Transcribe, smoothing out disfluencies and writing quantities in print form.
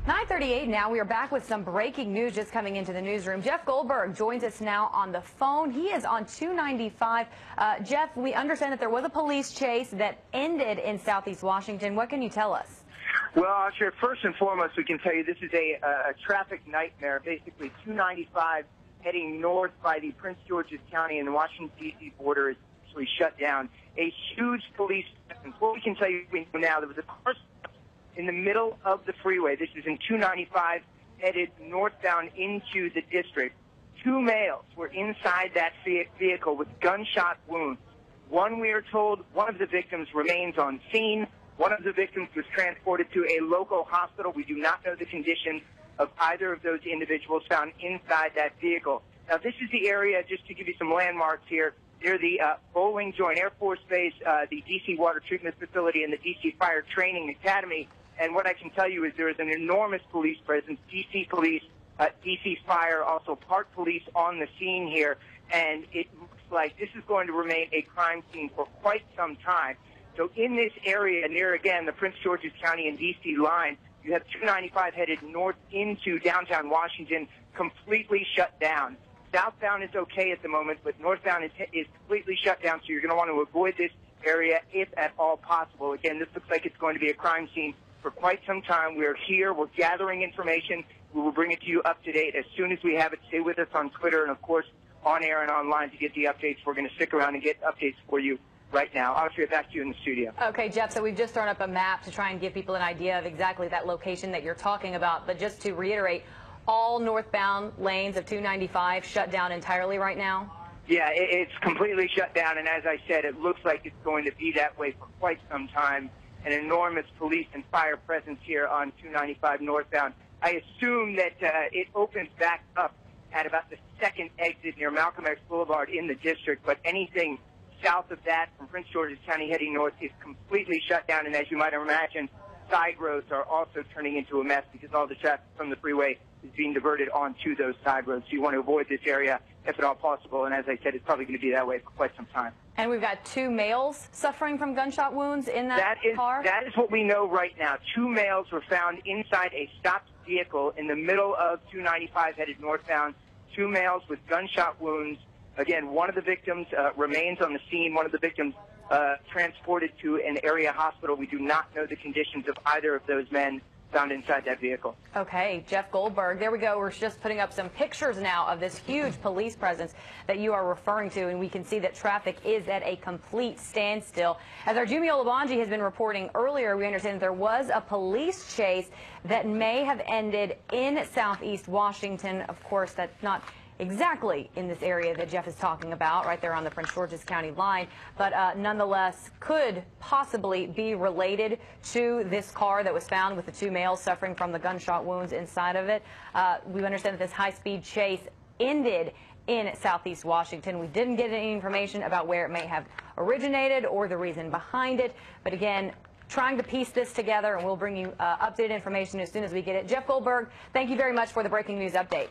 9:38 now. We are back with some breaking news just coming into the newsroom. Jeff Goldberg joins us now on the phone. He is on 295. Jeff, we understand that there was a police chase that ended in Southeast Washington. What can you tell us? Well, Asher, first and foremost, we can tell you this is a traffic nightmare. Basically, 295 heading north by the Prince George's County and the Washington, D.C. border is actually shut down. A huge police presence. What we can tell you now, there was a car in the middle of the freeway. This is in 295, headed northbound into the district. Two males were inside that vehicle with gunshot wounds. One, we are told, one of the victims remains on scene. One of the victims was transported to a local hospital. We do not know the condition of either of those individuals found inside that vehicle. Now, this is the area, just to give you some landmarks here, near the Bowling Joint Air Force Base, the D.C. Water Treatment Facility, and the D.C. Fire Training Academy. And what I can tell you is there is an enormous police presence, D.C. Police, D.C. Fire, also Park Police on the scene here. And it looks like this is going to remain a crime scene for quite some time. So in this area near, again, the Prince George's County and D.C. line, you have 295 headed north into downtown Washington, completely shut down. Southbound is okay at the moment, but northbound is completely shut down, so you're going to want to avoid this area if at all possible. Again, this looks like it's going to be a crime scene for quite some time. We're here. We're gathering information. We will bring it to you up to date as soon as we have it. Stay with us on Twitter and, of course, on air and online to get the updates. We're going to stick around and get updates for you right now. I'll get back to you in the studio. Okay, Jeff, so we've just thrown up a map to try and give people an idea of exactly that location that you're talking about. But just to reiterate, all northbound lanes of 295 shut down entirely right now? Yeah, it's completely shut down. And as I said, it looks like it's going to be that way for quite some time. An enormous police and fire presence here on 295 northbound. I assume that it opens back up at about the second exit near Malcolm X Boulevard in the district, but anything south of that from Prince George's County heading north is completely shut down. And as you might imagine, side roads are also turning into a mess because all the traffic from the freeway is being diverted onto those side roads. So you want to avoid this area if at all possible. And as I said, it's probably going to be that way for quite some time. And we've got two males suffering from gunshot wounds in that car? That is what we know right now. Two males were found inside a stopped vehicle in the middle of 295 headed northbound. Two males with gunshot wounds. Again, one of the victims remains on the scene. One of the victims transported to an area hospital. We do not know the conditions of either of those men found inside that vehicle. Okay, Jeff Goldberg, there we go. We're just putting up some pictures now of this huge police presence that you are referring to, and we can see that traffic is at a complete standstill. As our Jumio Labanji has been reporting earlier, we understand that there was a police chase that may have ended in Southeast Washington. Of course, that's not exactly in this area that Jeff is talking about, right there on the Prince George's County line, but nonetheless could possibly be related to this car that was found with the two males suffering from the gunshot wounds inside of it. We understand that this high-speed chase ended in Southeast Washington. We didn't get any information about where it may have originated or the reason behind it, but again, trying to piece this together, and we'll bring you updated information as soon as we get it. Jeff Goldberg, thank you very much for the breaking news update.